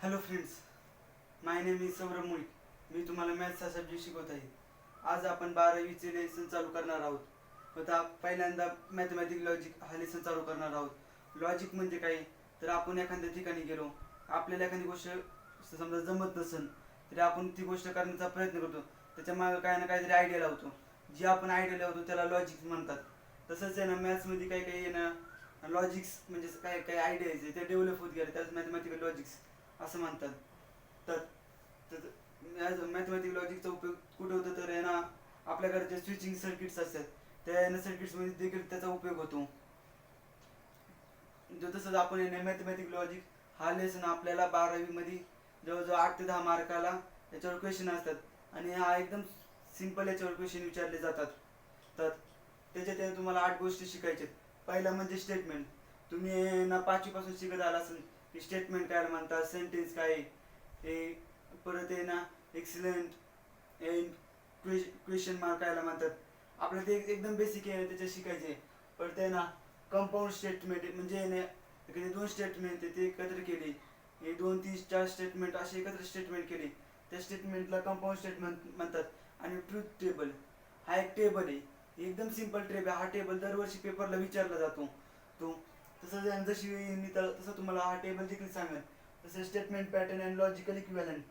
Hello friends, my name is Saurabh मुळी. मी तुम्हाला maths हा सब्जेक्ट शिकवत आहे. आज आपण 12वीचे लेसन चालू करणार आहोत. आता पहिल्यांदा मॅथमॅटिक लॉजिक हा लेसन चालू करणार आहोत. लॉजिक म्हणजे काय, तर आपण एखाद्या ठिकाणी गेलो, आपल्याला एखादी गोष्ट समजा जमत नसेल तरी आपण ती गोष्ट करण्याचा प्रयत्न करतो. त्याच्या मागे काय ना काहीतरी आयडिया लावतो. जी आपण आयडिया लावतो त्याला लॉजिक म्हणतात. तसंच आहे ना, मॅथ्समध्ये काही काही आहे ना लॉजिक्स म्हणजे काय काय आयडियाज आहे ते डेव्हलप होत गेले, त्याच मॅथमॅटिकल लॉजिक्स असं म्हणतात. तर मॅथमॅटिक लॉजिकचा उपयोग कुठे होतो, तर आहे ना आपल्याकडे जे स्विचिंग सर्किट्स असतात त्या सर्किट्समध्ये देखील त्याचा उपयोग होतो. तसंच आपण मॅथमॅटिक लॉजिक हा लेसन आपल्याला 12वीमध्ये जवळजवळ 8 ते 10 मार्काला याच्यावर क्वेश्चन असतात आणि हा एकदम सिंपल याच्यावर क्वेश्चन विचारले जातात. तर त्याच्यात तुम्हाला 8 गोष्टी शिकायच्या. पहिला म्हणजे स्टेटमेंट. तुम्ही ना 5वीपासून शिकत आला असेल की स्टेटमेंट काय म्हणतात, सेंटेन्स काय हे, परत आहे ना एक्सलंट एंड क्वेश्चन मार्क कायला म्हणतात. आपल्याला ते एकदम बेसिक आहे त्याच्यात शिकायचे. परत आहे ना कंपाऊंड स्टेटमेंट म्हणजे एखादी 2 स्टेटमेंट ते एकत्र केली, हे 2 3 4 स्टेटमेंट असे एकत्र स्टेटमेंट केली, त्या स्टेटमेंटला कंपाऊंड स्टेटमेंट म्हणतात. आणि ट्रूथ टेबल हा एक टेबल आहे, एकदम सिंपल टेबल. हा टेबल दरवर्षी पेपरला विचारला जातो. तो तसं जशी मी तसं तुम्हाला हा टेबल देखील सांगेल. तसं statement pattern and logical equivalent,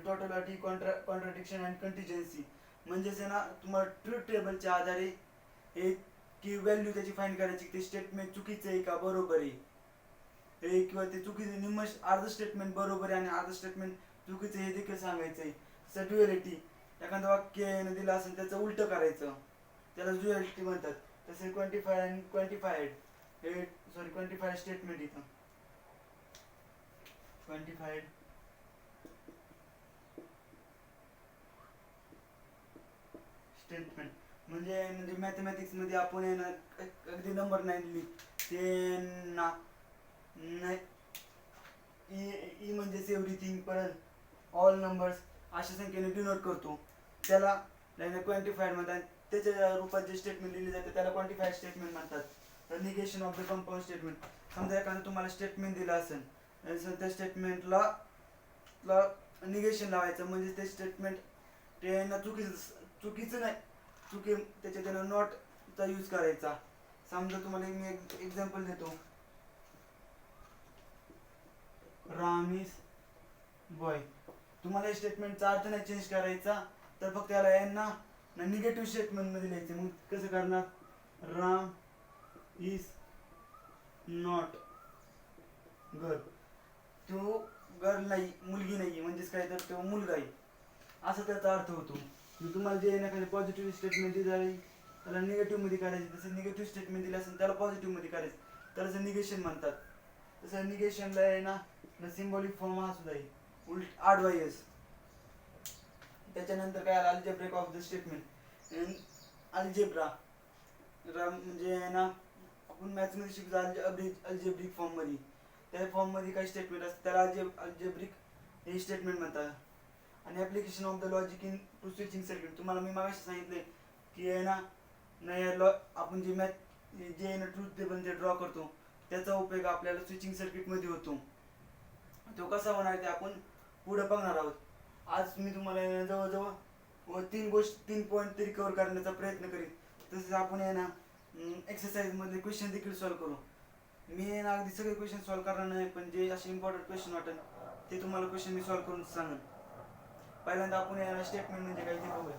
tautology, contradiction and contingency. म्हणजेच आहे ना तुम्हाला ट्रूथ टेबलच्या आधारे एक की व्हॅल्यू त्याची फाईंड करायची, ते स्टेटमेंट चुकीचं आहे का बरोबर आहे हे, किंवा ते चुकीचं निम्म अर्ध स्टेटमेंट बरोबर आहे आणि अर्ध स्टेटमेंट चुकीचं हे देखील सांगायचं आहे. तसं ड्युएलिटी, एखादं वाक्य दिलं असेल त्याचं उलटं करायचं, त्याला ड्युएलिटी म्हणतात. तसे क्वांटिफाय अँड क्वांटिफाईड हे क्वांटिफाईड स्टेटमेंट इथं क्वांटिफाईड स्टेटमेंट म्हणजे मॅथमॅटिक्समध्ये आपण आहे ना अगदी नंबर नाही दिली ते ना ई म्हणजेच एव्हरीथिंग, परत ऑल नंबर्स अशा संख्येने डिनोट करतो, त्याला क्वांटिफाईड म्हणतात. त्याच्या रूपात जे स्टेटमेंट लिहिले जाते त्याला क्वांटिफाईड स्टेटमेंट म्हणतात. तर negation of the compound statement, समजा एखादं तुम्हाला स्टेटमेंट दिलं असेल, त्या स्टेटमेंटला निगेशन लावायचं, म्हणजे ते स्टेटमेंट ते ना चुकीचं नाही, त्याच्या त्यानं नॉटचा यूज करायचा. समजा तुम्हाला मी एक एक्झाम्पल देतो, राम इज बॉय. तुम्हाला स्टेटमेंटचा अर्थ नाही चेंज करायचा, तर फक्त याला यांना निगेटिव्ह स्टेटमेंटमध्ये लिहायचं. मग कसं करणार, राम इज नॉट गर्ल. तो गर्ल नाही, मुलगी नाही, म्हणजेच काय तर तो मुलगा आहे असा त्याचा अर्थ होतो. तुम्हाला जे एखादी पॉझिटिव्ह स्टेटमेंट दिली जाईल त्याला निगेटिव्हमध्ये करायचे, तसं निगेटिव्ह स्टेटमेंट दिलं असेल त्याला पॉझिटिव्हमध्ये करायचं, त्याला निगेशन म्हणतात. तसं निगेशनला आहे ना सिम्बॉलिक फॉर्म हा सुद्धा आहे, उलट आडवायस. त्याच्यानंतर काय आलं, algebraic of the statement. Algebra म्हणजे आहे ना आपण मॅथ्समध्ये शिकतो अल्जेब्रिक फॉर्ममध्ये. त्या फॉर्ममध्ये काही स्टेटमेंट असतात त्याला अल्जेब्रिक हे स्टेटमेंट म्हणतात. आणि application of the logic into switching circuit, तुम्हाला मी मागाशी सांगितले की आहे ना आपण जे जे ट्रूथ टेबल जे ड्रॉ करतो त्याचा उपयोग आपल्याला स्विचिंग सर्किटमध्ये होतो. तो कसा होणार ते आपण पुढे बघणार आहोत. आज मी तुम्हाला जवळजवळ 3 पॉईंट तरी कव्हर करण्याचा प्रयत्न करीन. तसेच आपण आहे ना एक्सरसाइजमधले क्वेश्चन देखील सॉल्व्ह करू. मी आहे ना अगदी सगळे क्वेश्चन सॉल्व्ह करणार नाही, पण जे असे इम्पॉर्टंट क्वेश्चन वाटेल ते तुम्हाला क्वेश्चन मी सॉल्व्ह करून सांगेन. पहिल्यांदा आपण आहे ना स्टेटमेंट म्हणजे काय ते बघूया.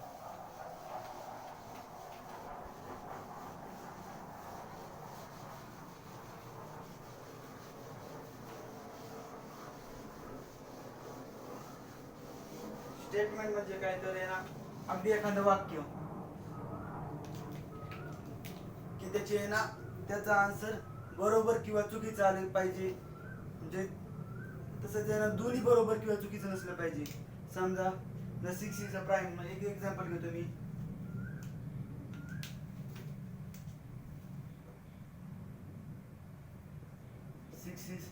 स्टेटमेंट म्हणजे काय, तर आहे ना अगदी एखादं वाक्य की त्याचे आहे ना त्याचा आन्सर बरोबर किंवा चुकीचं आलं पाहिजे. म्हणजे तसंच आहे ना दोन्ही बरोबर किंवा चुकीचं नसलं पाहिजे. समजा द 6 इज अ प्राईम, एक एक्झाम्पल घेतो मी. 6 इज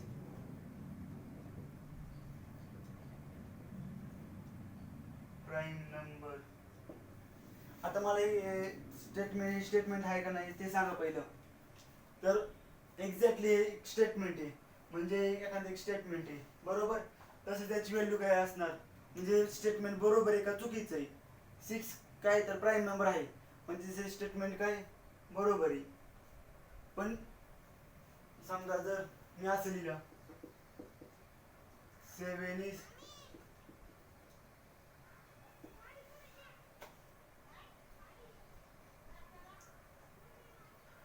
प्राईम नंबर. आता मला स्टेटमेंट आहे का नाही ते सांगा पहिलं. तर एक्झॅक्टली एक स्टेटमेंट आहे, म्हणजे एखादं एक स्टेटमेंट आहे बरोबर. तसं त्याची व्हॅल्यू काय असणार, म्हणजे स्टेटमेंट बरोबर आहे का चुकीचं आहे. 6 काय तर प्राईम नंबर आहे म्हणजे ते स्टेटमेंट काय बरोबर आहे. पण समजा जर मी असं लिहिलं 7 इज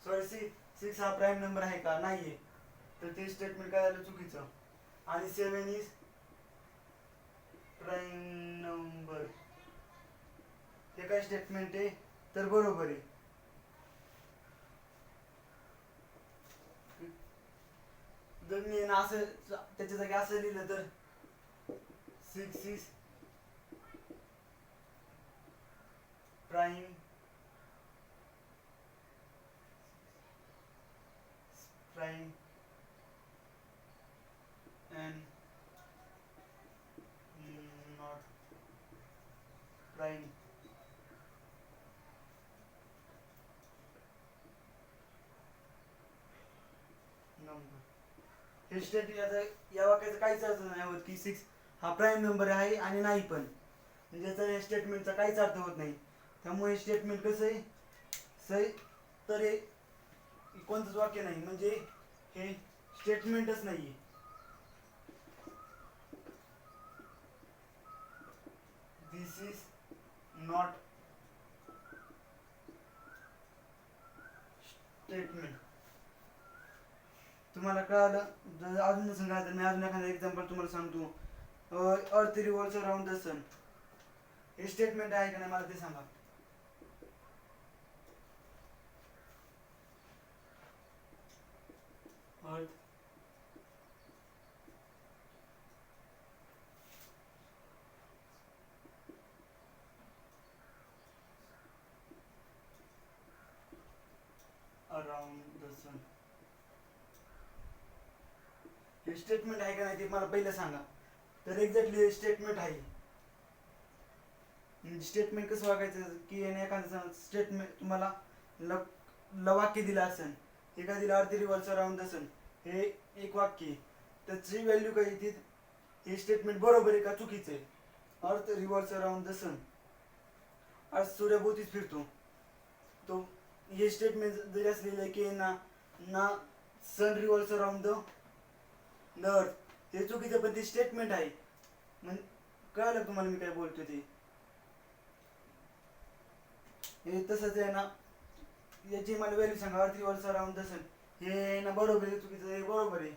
सॉरी 6 हा प्राईम नंबर आहे का, नाहीये, तर ते स्टेटमेंट काय झालं चुकीचं. आणि 7 इज प्राईम नंबर हे काय स्टेटमेंट आहे तर बरोबर आहे. जर मी असं त्याच्या जागी असं लिहिलं तर 6 is prime prime and not prime number. हे स्टेटमेंट या वाक्याचं काहीच अर्थ नाही होत की 6 हा प्राईम नंबर आहे आणि नाही पण, म्हणजे याचा या स्टेटमेंटचा काहीच अर्थ होत नाही. त्यामुळे स्टेटमेंट कसं आहे सही तर हे कोणतंच वाक्य नाही, म्हणजे हे स्टेटमेंटच नाही. दिस इज नॉट स्टेटमेंट. तुम्हाला कळालं. जर अजून नसेल काय तर मी अजून एखादं एक्झाम्पल तुम्हाला सांगतो. अर्थ रिव्हॉल्व्स अराउंड द सन हे स्टेटमेंट आहे का नाही मला ते सांगा. अर्थ अराउंड द सन हे स्टेटमेंट आहे का नाही ते मला पहिलं सांगा. तर एक्झॅक्टली हे स्टेटमेंट आहे. स्टेटमेंट कसं वागायचं की एखादं स्टेटमेंट तुम्हाला वाक्य दिलं असेल, हे काय दिलं अर्थ रिव्हॉल्व्स अराउंड द सन हे एक वाक्य, त्याची व्हॅल्यू काय ती हे स्टेटमेंट बरोबर आहे का चुकीचं आहे. अर्थ रिव्हॉल्व्स अराउंड द सन अर्थ सूर्याभोवतीच फिरतो, तो हे स्टेटमेंट जरी असलेलं आहे की ना सन रिव्हॉल्व्स अराउंड द अर्थ हे चुकीचं, पण ते स्टेटमेंट आहे. म्हणजे कळलं तुम्हाला मी काय बोलतो ते. हे तसंच आहे ना, याची मला व्हॅल्यू सांगा अर्थ रिव्हॉल्व्स अराउंड द सन हे ना बरोबर आहे चुकीचं हे बरोबर आहे.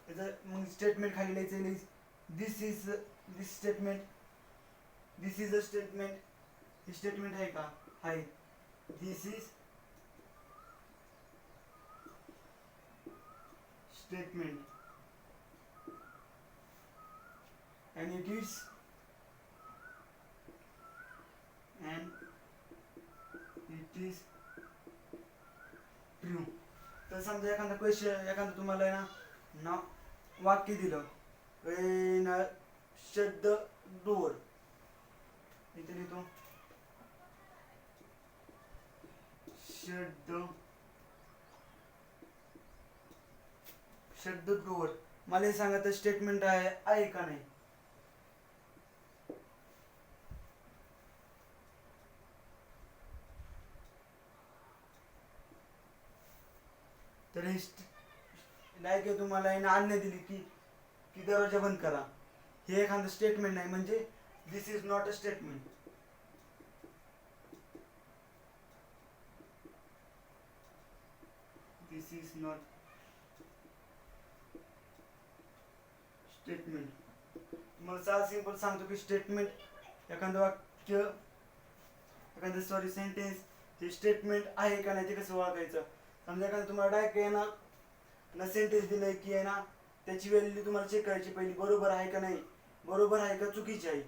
त्याचं मग स्टेटमेंट खाली लिहायचं this statement this is a statement. हे स्टेटमेंट आहे का, आहे. This is statement and it is true. तर समजा एखादा क्वेश्चन एखादं तुम्हाला ना वाक्य दिलं शट द डोअर, इथे लिहितो शट द डोअर. मला हे सांगा तर स्टेटमेंट आहे का नाही. तर हे लाईक तुम्हाला आज्ञा दिली की दरवाजा बंद करा, हे एखादं स्टेटमेंट नाही, म्हणजे this is not a statement. This is not statement. तुम्हाला साधा सिंपल सांगतो की स्टेटमेंट एखादं वाक्य एखादं सेंटेन्स हे स्टेटमेंट आहे का नाही ते कसं ओळखायचं. समजा एखादं तुम्हाला डायरेक्ट ना सेंटेन्स दिलंय की त्याची व्हॅल्यू तुम्हाला चेक करायची पहिली, बरोबर आहे का नाही, बरोबर आहे का चुकीची आहे.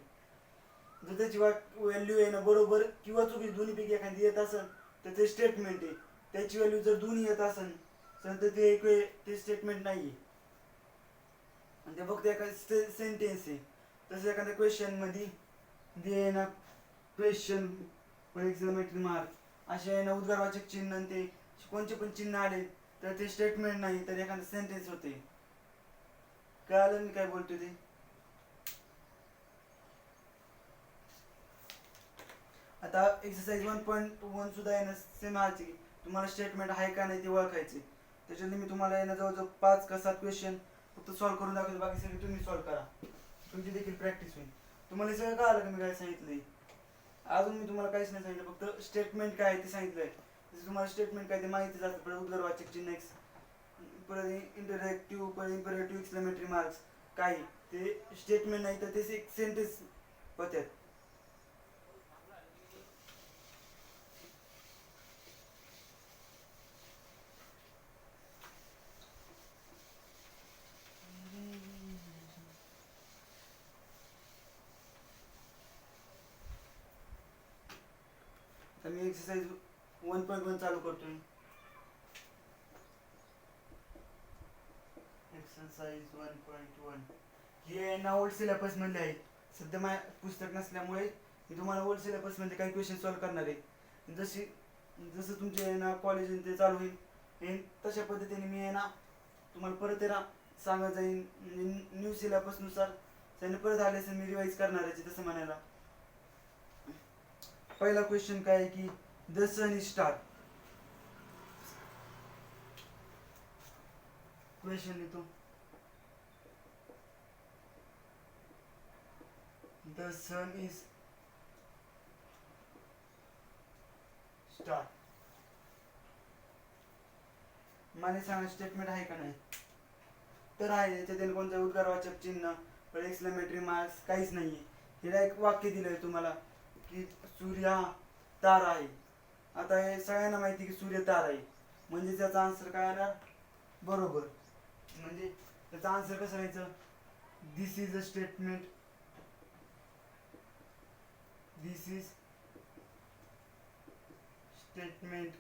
जर त्याची व्हॅल्यू आहे ना बरोबर किंवा चुकीची दोन्हीपैकी एखादी येत असेल तर ते स्टेटमेंट आहे. त्याची व्हॅल्यू जर दोन्ही येत असेल तर ते स्टेटमेंट नाही आहे, आणि ते फक्त एखादं सेंटेन्स आहे. तसं एखाद्या क्वेश्चन मध्ये दे ना क्वेश्चन फॉर एक्झामेटरी मार्क असे ना उद्गारवाचक चिन्ह ते कोणते पण चिन्ह आले तर ते स्टेटमेंट नाही तर एखादं सेंटेन्स होते. कळालं मी काय बोलतो ते. आता एक्सरसाइज 1.1 सुद्धा आहे ना सेम आहे. तुम्हाला स्टेटमेंट आहे का नाही ते ओळखायचे. त्याच्याने मी तुम्हाला आहे ना जवळजवळ 5 का 7 क्वेश्चन फक्त सॉल्व्ह करून दाखवतो, बाकी सगळे तुम्ही सॉल्व्ह करा. तुमची देखील प्रॅक्टिस होईल. तुम्हाला हे सगळं कळालं का मी काय सांगितलंय? अजून मी तुम्हाला काहीच नाही सांगितलं, फक्त स्टेटमेंट काय आहे ते सांगितलंय. जसं तुम्हाला स्टेटमेंट काय ते माहितीच असतं. परत उदरवाचक चिन्ह, परत इंटरॅक्टिव्ह, परत इम्पेरेटिव्ह, एक्सक्लेमेटरी मार्क्स, काही ते स्टेटमेंट नाही तर ते एक सेंटेन्स होत्यात. तर मी एक्सरसाइज 1.1 चालू करतोय. एक्सरसाइज 1.1 हे ना ओल्ड सिलेबस मधले आहे. सध्या माझ्या पुस्तक नसल्यामुळे मी तुम्हाला ओल्ड सिलेबस मध्ये काही क्वेश्चन सॉल्व्ह करणार आहे. जसं तुमचे आहे ना कॉलेज ते चालू होईल तशा पद्धतीने मी आहे ना तुम्हाला परत आहे ना सांगत जाईन. न्यू सिलेबस नुसार त्याने परत आले असेल मी रिवाईज करणार आहे तसं म्हणायला. पहिला क्वेश्चन काय आहे की the sun is star. Question लिहितो. The sun is star. मला सांगा स्टेटमेंट आहे का नाही? तर आहे. याच्यातील कोणतं उद्गारवाचक चिन्ह, एक्सक्लेमेटरी मार्क्स काहीच नाहीये. हिला एक वाक्य दिलंय तुम्हाला की सूर्य हा तारा आहे. आता हे सगळ्यांना माहिती की सूर्य तारा आहे, म्हणजे त्याचा आन्सर काय येणार? बरोबर. म्हणजे त्याचा आन्सर कसं राहायचं? This is a statement, this is statement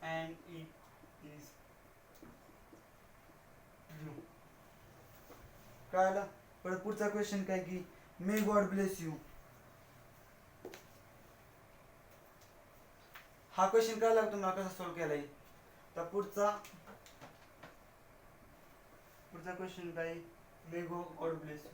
and it is true. कळालं? परत पुढचा क्वेश्चन काय की मे गॉड ब्लेस यू. हा क्वेश्चन कळाला का तुम्हाला कसा सॉल्व्ह केलाय? तर पुढचा क्वेश्चन काय? May God bless you.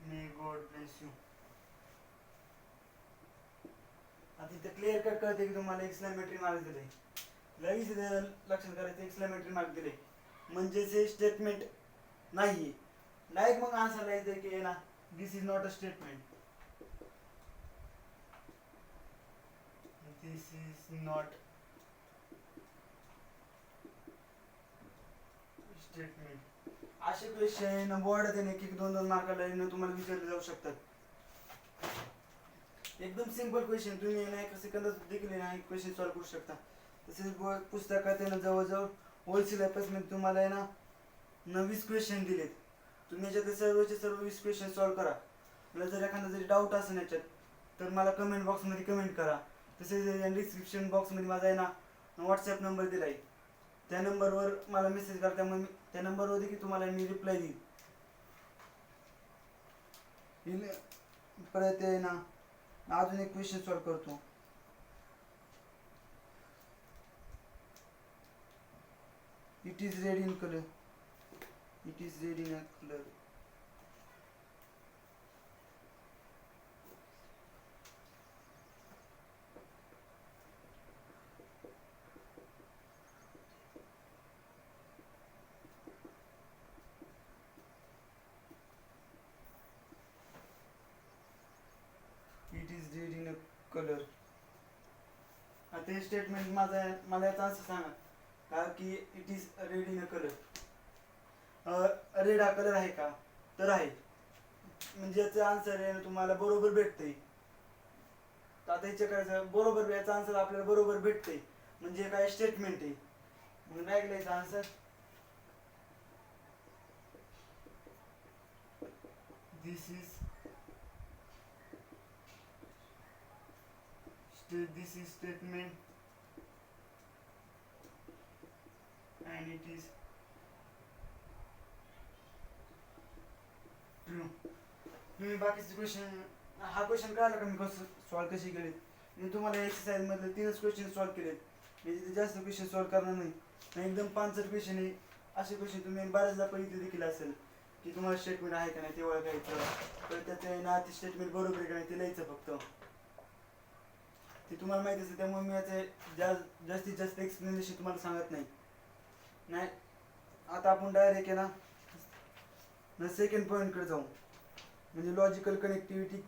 May God bless you. आता इथे क्लिअर कट कळते की तुम्हाला एक्सक्लेमेटरी मार्क दिले. लगेच लक्षात करायचं एक्सक्लेमेटरी मार्क दिले म्हणजे हे स्टेटमेंट नाहीये. नाही मग आन्सर लिहायचं की ना this is not a statement. This is not statement. असे क्वेश्चन बोर्डात एक एक 2-2 मार्काला तुम्हाला विचारले जाऊ शकतात. एकदम सिंपल क्वेश्चन, तुम्ही ना एका सेकंदात देखील ना एक क्वेश्चन सॉल्व्ह करू शकता. तसेच पुस्तकात आहे ना जवळजवळ होल सिलेबस मध्ये तुम्हाला आहे ना 20 क्वेश्चन दिलेत. तुम्ही याच्यात सर्वचे सर्व 20 क्वेश्चन सॉल्व्ह करा. मला जर एखादा जरी डाऊट असेल याच्यात तर मला कमेंट बॉक्समध्ये कमेंट करा. तसेच डिस्क्रिप्शन बॉक्समध्ये माझा आहे ना व्हॉट्सॲप नंबर दिला आहे. त्या नंबरवर मला मेसेज करा, त्यामुळे त्या नंबरवर देखील तुम्हाला मी रिप्लाय देईन. परत आहे ना अजून एक क्वेश्चन सॉल्व्ह करतो. It is red in colour. It is red in a colour. It is red in a colour. आता हे स्टेटमेंट मला याचा आन्सर सांगा का की it is red in a colour. Red हा कलर आहे का? तर आहे. म्हणजे याचा आन्सर आहे तुम्हाला बरोबर भेटतंय. आता याच्या करायचं बरोबर, याचा आन्सर आपल्याला बरोबर भेटतंय म्हणजे काय स्टेटमेंट आहे. मग काय लिहायचं answer? This is statement and it is true. तुम्ही बाकीचे क्वेश्चन हा क्वेश्चन कळाला का मी कसं सॉल्व कशी केले. मी तुम्हाला एक्सरसाइज मधले 3च क्वेश्चन सॉल्व केलेत. मी तिथे जास्त क्वेश्चन सॉल्व करणार नाही. आणि एकदम पांचट क्वेश्चन आहे. असे क्वेश्चन तुम्ही बऱ्याचदा बघितले देखील असेल की तुम्हाला स्टेटमेंट आहे का नाही ते ओळखायचं, तर त्याचं ना ते स्टेटमेंट बरोबर आहे का नाही ते लिहायचं फक्त. ते तुम्हाला माहिती असेल त्यामुळे मी याचं जास्तीत जास्त एक्सप्लेनेशन तुम्हाला सांगत नाही. नाही आता आपण डायरेक्ट आहे ना सेकंड पॉईंटकडे जाऊ, म्हणजे logical connectivity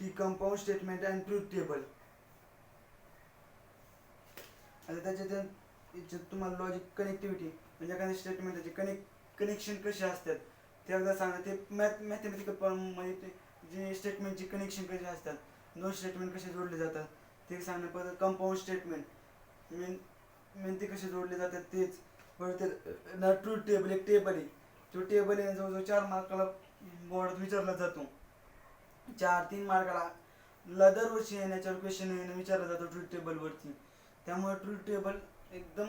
T compound statement and truth table. आता याच्यात तुम्हाला लॉजिक कनेक्टिव्हिटी म्हणजे एखाद्या स्टेटमेंटचे कनेक्शन कसे असतात ते एकदा सांगा. ते मॅथमॅटिकल म्हणजे ते जे स्टेटमेंटचे कनेक्शन कसे असतात, दोन स्टेटमेंट कसे जोडले जातात ते सांगणं. परत कंपाऊंड स्टेटमेंट मेन ते कसे जोडले जातात तेच. परत ना ट्रूथ टेबल एक टेबल आहे, तो टेबल आहे जवळजवळ 4 मार्काला बोर्डात विचारला जातो. 3 मार्काला दरवर्षी येण्याच्यावर क्वेश्चन विचारला जातो ट्रूथ टेबलवरती. त्यामुळे ट्रूथ टेबल एकदम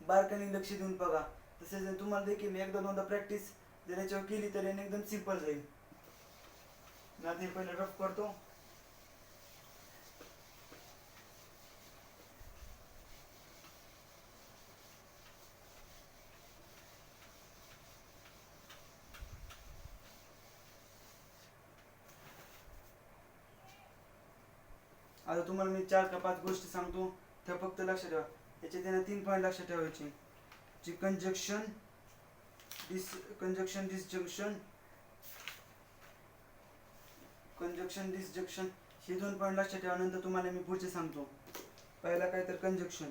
बारकाईने लक्ष देऊन बघा. तसेच तुम्हाला देखील एकदा दोनदा प्रॅक्टिस जर याच्यावर केली तर याने एकदम सिंपल जाईल. मी आता हे पहिले रफ करतो. आता तुम्हाला मी 4 का 5 गोष्टी सांगतो त्या फक्त लक्षात ठेवा. याचे त्यांना 3 पॉईंट लक्षात ठेवायचे. जी कंजक्शन डिसजंक्शन हे 2 पॉईंट लक्षात ठेवा. नंतर तुम्हाला मी पुढचे सांगतो. पहिला काय तर कंजक्शन.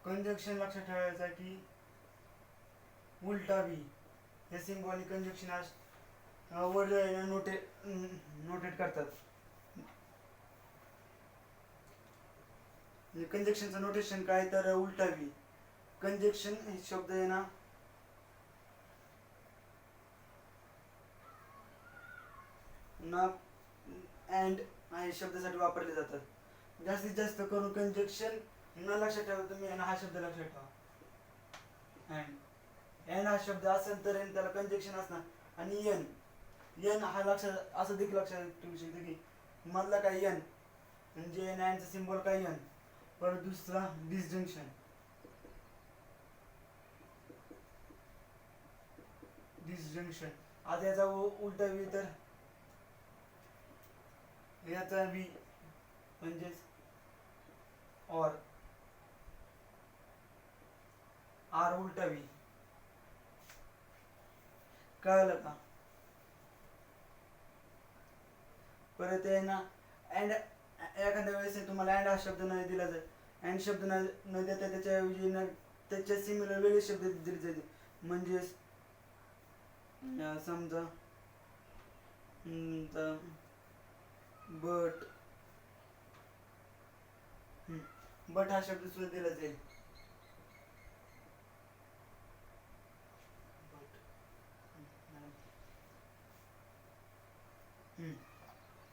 कंजक्शन लक्षात ठेवायचा की उलटा बी हे सिम्बॉलिक कंजक्शन वर नोटेट करतात. कंजक्शनचं नोटेशन काय तर उलटा बी. कंजक्शन हे शब्द आहे ना अँड हे शब्दासाठी वापरले जातात. जास्तीत जास्त करून कंजक्शन न लक्षात ठेवा तुम्ही हा शब्द लक्षात ठेवा. अँड हा शब्द असेल तर त्याला कंजक्शन असणार. आणि एन हा लक्षात असं देखील लक्षात ठेवू शकतो की मधला काय एन म्हणजे अँडचा सिम्बॉल काय एन. परत दुसरा डिसजंक्शन. आता याचा उलटा बी तर याचा बी म्हणजेच और आर उलटा बी. कळलं का. परत आहे ना अँड एखाद्या वेळेस तुम्हाला अँड हा शब्द नाही दिला जाईल. अँड शब्द न देता त्याच्याऐवजी त्याच्या सिमिलर वेगळे शब्द दिले जाईल. म्हणजेच समजा बट हा शब्द सुद्धा दिला जाईल.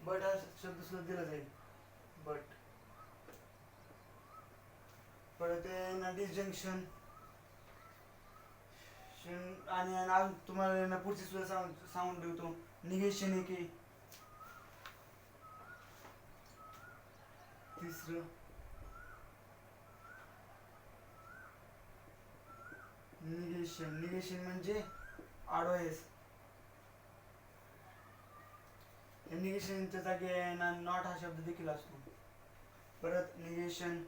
बट हा शब्द सुद्धा दिला जाईल. बट परत ना डिसजंक्शन आणि तुम्हाला पुढची सुद्धा सांगून ठेवतो. निगेशन आहे की तिसरं निगेशन म्हणजे आडवायस. निगेशनच्या जागी नॉट हा शब्द देखील असतो. परत निगेशन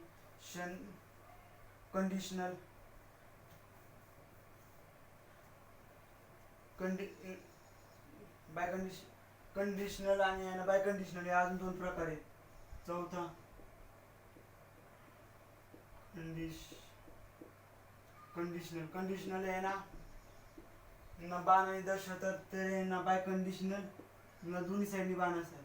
कंडिशनल बाय कंडिशनल आणि बाय कंडिशनल हे अजून 2 प्रकार आहेत. चौथा कंडिशनल आहे ना बाण दर्शवतात तर ना बाय कंडिशनल दोन्ही साईडनी बाण असतात.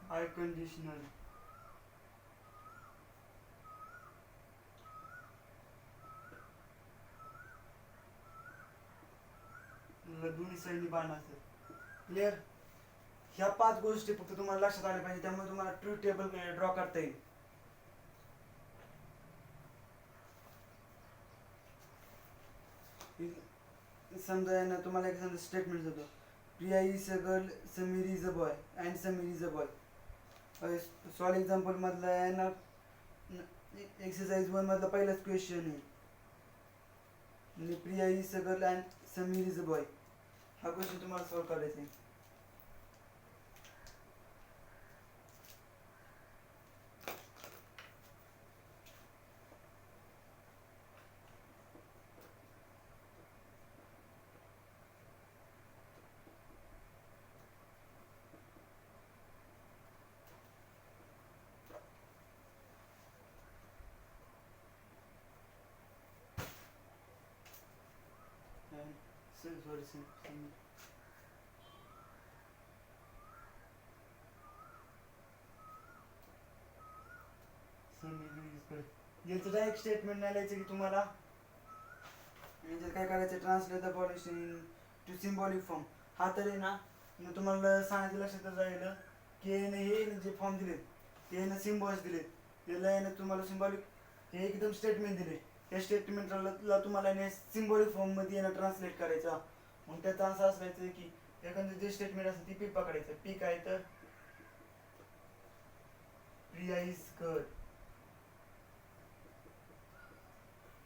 बाय कंडिशनल दोन्ही साईडनी बाण असतात. क्लिअर? ह्या 5 गोष्टी फक्त तुम्हाला लक्षात आल्या पाहिजे, त्यामुळे तुम्हाला ट्रूथ टेबल ड्रॉ करता येईल. समजा आहे ना, तुम्हाला एक समजा स्टेटमेंट देतो, Priya is a girl, Sameer is a boy and Sameer is a boy. Solve example मधला आहे ना, एक्सरसाइज 1 मधला पहिलाच क्वेश्चन आहे, म्हणजे Priya is a girl and Sameer is a boy. हा क्वेश्चन तुम्हाला सॉल्व करायचा आहे. याचं डायरेक्ट स्टेटमेंट नाही लिहायचं की तुम्हाला, याच्यात काय करायचं, translate the following to symbolic form. हा तर आहे ना, तुम्हाला सांगायचं लक्षात राहिलं की हे जे फॉर्म दिलेत ते ना सिम्बॉल्स दिलेत, त्याला आहे ना तुम्हाला सिम्बॉलिक हे एकदम स्टेटमेंट दिले, त्या स्टेटमेंटला तुम्हाला सिम्बॉलिक फॉर्ममध्ये ना ट्रान्सलेट करायचा. मग त्याचा असं असायचं की एखादं जे स्टेटमेंट असेल ती पी पकडायचं. पी काय तर प्रिया इज गर्ल.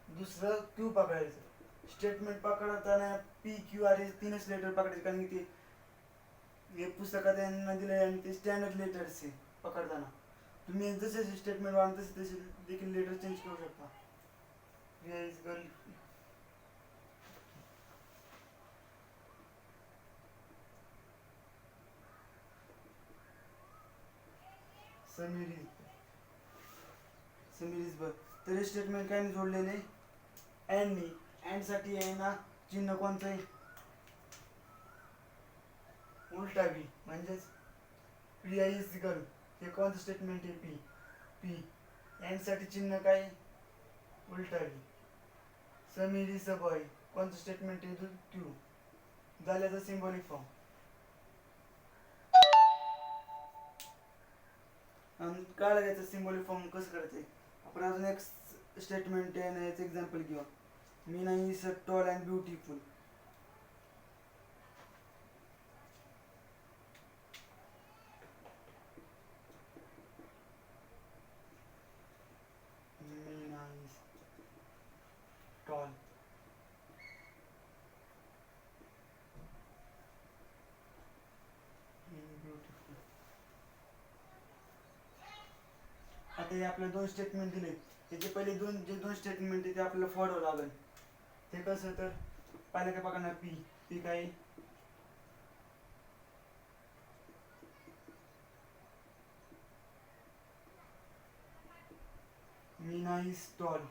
दुसरं क्यू पकडायचं. स्टेटमेंट पकडताना पी क्यू आर हे 3च लेटर पकडायचे, कारण की ते हे पुस्तकात यांना दिले आणि ते स्टँडर्ड लेटर्स आहे. पकडताना तुम्ही जसे स्टेटमेंट वाढ तसे तसे देखील लेटर चेंज करू शकता. Priya is girl, Sameer is bird. तरी स्टेटमेंट काय नाही जोडले नाही. अँड मी अँड साठी आहे ना चिन्ह कोणतं आहे, उलटा बी, म्हणजेच प्रिया इज गर्ल हे कोणतं स्टेटमेंट आहे, पी. पी अँड साठी चिन्ह काय, उलटा बी. समीर इज अ बॉय कोणतं स्टेटमेंट आहे, क्यू. झाल्याचा सिम्बॉलिक फॉर्म. आणि काय लागायचं सिम्बॉलिक फॉर्म कसं करायचं. आपण अजून एक स्टेटमेंट आहे ना, याचं एक्झाम्पल घेऊ. Meena is a tall and beautiful. Meena is tall beautiful. आता हे आपल्याला 2 स्टेटमेंट दिले, त्याचे पहिले जे दोन स्टेटमेंट आहे ते आपल्याला फोडावं लागेल. ते कसं तर पहिलं काय बघणार, पी. पी काय, मीना इज टॉल.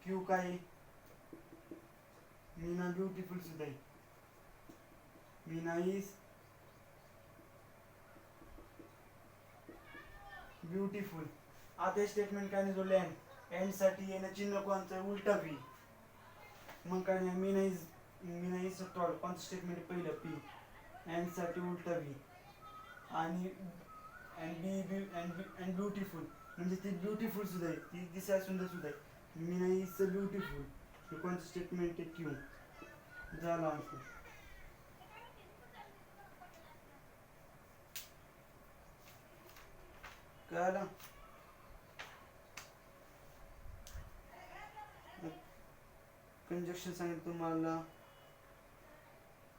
क्यू काय, मीना ब्युटिफुल सुद्धा आहे. Meena is beautiful. आता स्टेटमेंट काय नाही जोडले, एंड साठी येणं चिन्ह कोणतं, उलटा बी. मग काय नाही, मीना इज टॉल कोणतं स्टेटमेंट पहिलं, पी. एंड साठी उलटा बी. आणि अँड ब्युटिफुल म्हणजे ती ब्युटिफुल सुद्धा आहे, ती दिसायला सुंदर सुद्धा आहे. मीना इज ब्युटिफुल हे कोणतं स्टेटमेंट आहे, क्यू. झालं आन्सर. कळलं? कंजक्शन सांगितलं तुम्हाला,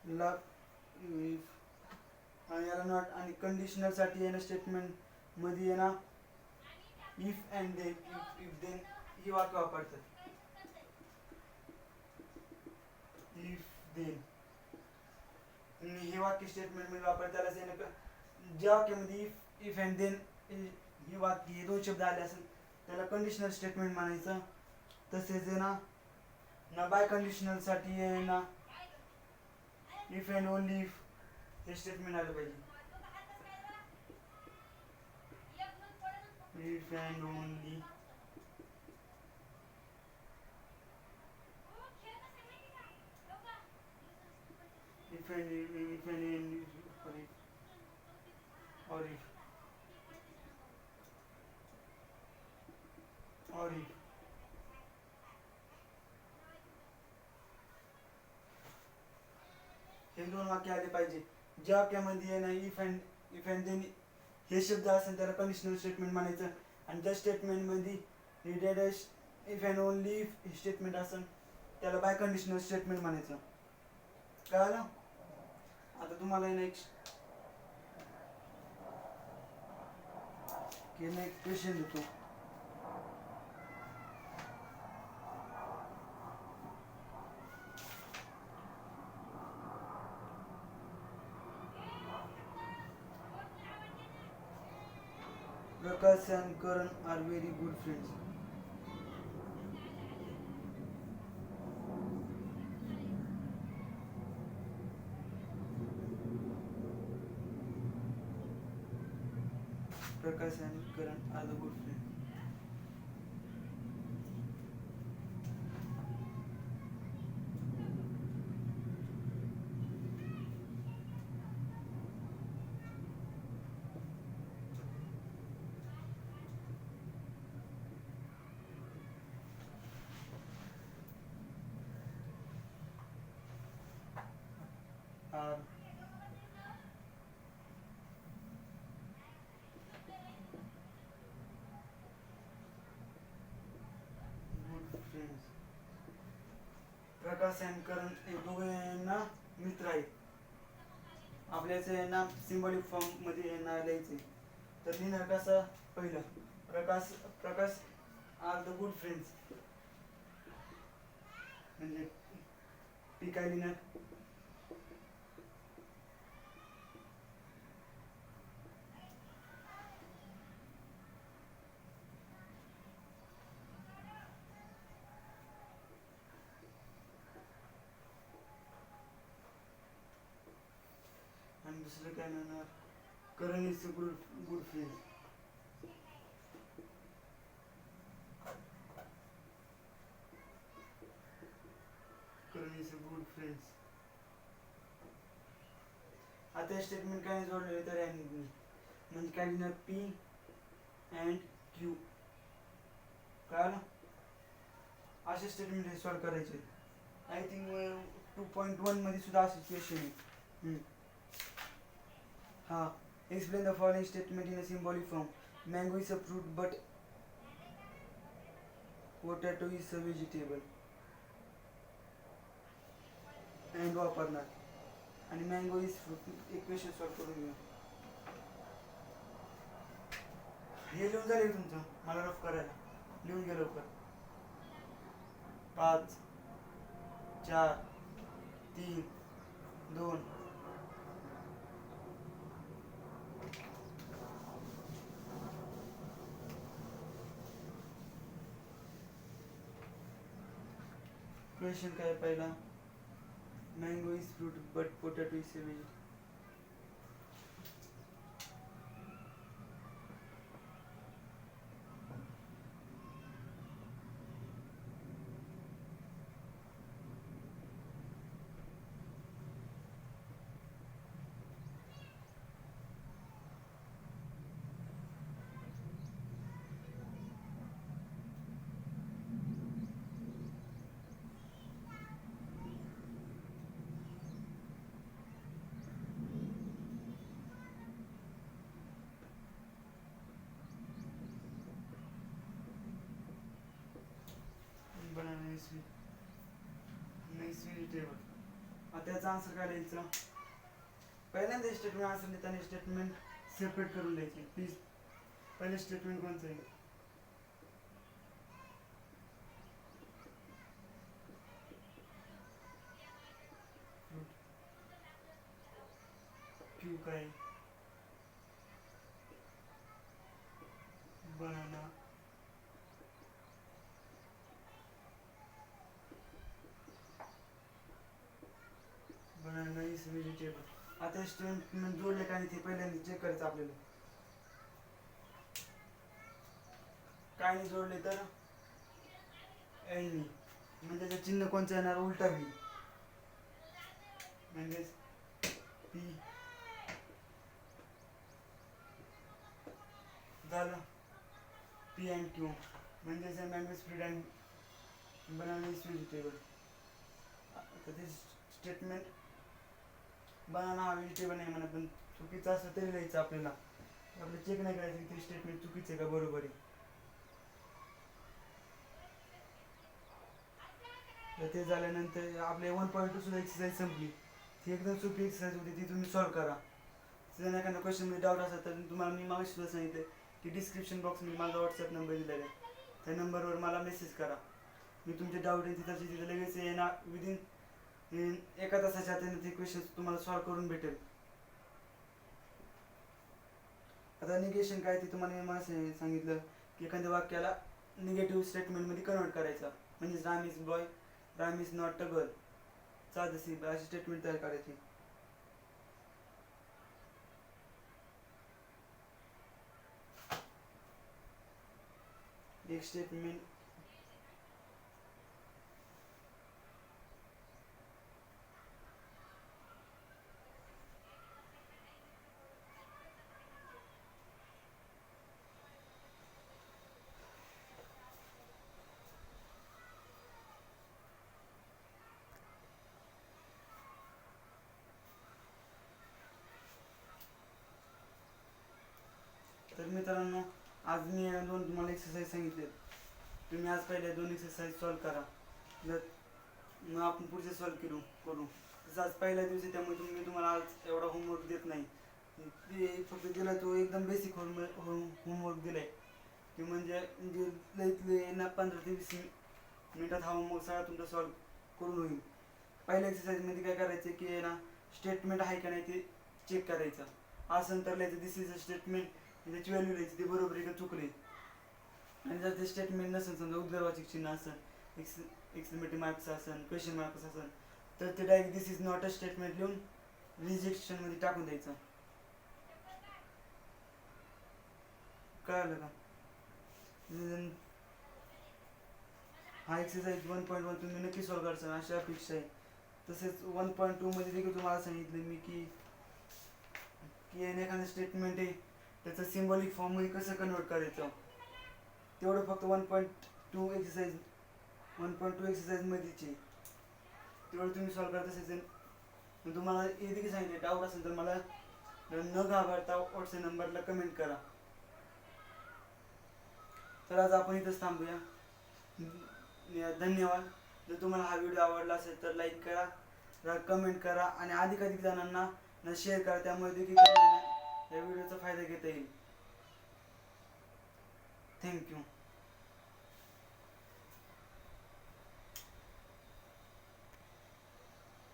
ला आणि याला नॉट. आणि कंडिशनल साठी आहे ना स्टेटमेंट मध्ये आहे ना if and then, if then ही वाक्य वापरतात. इफ देन हे वाक्य स्टेटमेंट मध्ये वापरतात, त्याला ज्या वाक्यामध्ये इफ अँड देन ही वाक्य हे 2 शब्द आले असेल त्याला कंडिशनल स्टेटमेंट म्हणायचं. तसेच आहे ना बाय कंडिशनल साठी आहे ना इफ अँड ओनली इफ हे स्टेटमेंट आलं पाहिजे. If and only if any or if or if हे दोन वाक्य आले पाहिजे. ज्या वाक्यामध्ये आहे ना इफ अँड देन हे शब्द असेल त्याला कंडिशनल स्टेटमेंट म्हणायचं. आणि त्या स्टेटमेंटमध्ये रिडेड इफ अँड ओनली इफ हे स्टेटमेंट असेल त्याला बाय कंडिशनल स्टेटमेंट म्हणायचं. कळलं? आता तुम्हाला एक क्वेश्चन देतो. Prakash and Karan are very good friends. Prakash and Karan are the good friends. Are good friends. प्रकाश आणि करण हे दोघांना मित्र आहेत. आपल्याचं ना सिंबॉलिक फॉर्म मध्ये ना लिहायचे. तर लिहिणार कसं? पहिलं Prakash are the good friends म्हणजे पी काय लिहिणार? आणि दुसरं काय म्हणणार? Karan is a good friend. Karan is a good friends. आता स्टेटमेंट काय जोडले तर म्हणजे काय लिहिणार? P and Q. कळलं? असे स्टेटमेंट सॉल्व करायचे. आय थिंक 2.1 मध्ये सुद्धा असे क्वेश्चन आहे. हाँ, explain the following statement in a symbolic form. Mango is a fruit but potato is a vegetable. And वापरणार. आणि mango is fruit. Equation solve करून घेऊ. हे लिहून झाले तुमचं? मला रफ करायला. लिहून घ्या लवकर. 5 4 3 2 क्वेश्चन काय पहिला? Mango is fruit but potato is a vegetable. Banana is vegetable. आता त्याचा आन्सर काय लिहायचं? पहिल्यांदा स्टेटमेंट आन्सर लिहिताना स्टेटमेंट सेपरेट करून लिहायचे प्लीज. पहिलं स्टेटमेंट कोणतं आहे? क्यू काय? बनाना. Banana is vegetable. आता स्टेटमेंट जोडले काय ते पहिल्यांदा चेक करायचं आपल्याला. काय नाही जोडले तर एनी म्हणजे त्याचं चिन्ह कोणचं येणार? उलटा व्ही. म्हणजेच पी झालं पी अँड क्यू म्हणजे mango split and banana is vegetable. आता ते स्टेटमेंट बनाना हा व्हेजिटेबल नाही म्हणा, पण चुकीचं असं तरी लिहायचं आपल्याला. आपलं चेक नाही करायचं की ते स्टेटमेंट चुकीचं आहे का बरोबर आहे. तर ते झाल्यानंतर आपले 1.2 सुद्धा एक्सरसाइज संपली. ती एकदम सोपी एक्सरसाइज होती, ती तुम्ही सॉल्व करा. जर एखाद्या क्वेश्चनमध्ये डाऊट असेल तर तुम्हाला मी मागे सुद्धा सांगितलं की डिस्क्रिप्शन बॉक्समध्ये माझा व्हॉट्सअप नंबर दिलेला आहे, त्या नंबरवर मला मेसेज करा. मी तुमचे डाऊट आहे तिथं लगेच येणार. विदिन एका तासाच्या आत ते क्वेश्चन तुम्हाला सॉल्व करून भेटेल. आता निगेशन काय ते तुम्हाला मी मला सांगितलं की एखाद्या वाक्याला निगेटिव्ह स्टेटमेंटमध्ये कन्वर्ट करायचा. म्हणजे Ram is boy, Ram is not a girl, साधं सिंपल अशी स्टेटमेंट तयार करायची. एक स्टेटमेंट तर मित्रांनो, आज मी दोन तुम्हाला एक्सरसाइज सांगितले. तुम्ही आज पहिले 2 एक्सरसाइज सॉल्व करा. जर मग आपण पुढचे सॉल्व करू. तसं आज पहिला दिवस आहे त्यामुळे मी तुम्हाला आज एवढा होमवर्क देत नाही. ते फक्त दिला तो एकदम बेसिक होमवर्क दिलाय की म्हणजे लईत ना 15 ते 20 मिनिटात हा होमवर्क सगळा तुमचा सॉल्व करून होईल. पहिल्या एक्सरसाइजमध्ये काय करायचं की ना स्टेटमेंट आहे का नाही ते चेक करायचं. असं तर लिहायचं दिस इज अ स्टेटमेंट, त्याची व्हॅल्यू लिहायची ते बरोबर आहे का चुकले. आणि जर ते स्टेटमेंट नसेल, समजा उद्गारवाचक चिन्ह असेल, एक्सक्लेमेटिव्ह मार्क्स असेल, क्वेश्चन मार्क्स असेल, तर ते direct this is not a statement लिहून रिजेक्शनमध्ये टाकून द्यायचं. कळलं का? हा एक्सरसाइज 1.1 तुम्ही नक्की सॉल्व करता अशी अपेक्षा आहे. तसेच 1.2 मध्ये देखील तुम्हाला सांगितलं मी की एखादं स्टेटमेंट आहे त्याचं सिम्बॉलिक फॉर्ममध्ये कसं कन्वर्ट करायचं. तेवढं फक्त 1.2 एक्सरसाइजमध्येच आहे. तेवढं तुम्ही सॉल्व करत असेल. तुम्हाला हे देखील सांगितलं डाऊट असेल तर मला न घाबरता व्हॉट्सअप नंबरला कमेंट करा. तर आज आपण इथंच थांबूया. धन्यवाद. जर तुम्हाला हा व्हिडिओ आवडला असेल तर लाईक करा, कमेंट करा आणि अधिकाधिक जणांना शेअर करा. त्यामुळे देखील या व्हिडिओचा फायदा घेता येईल. थँक्यू.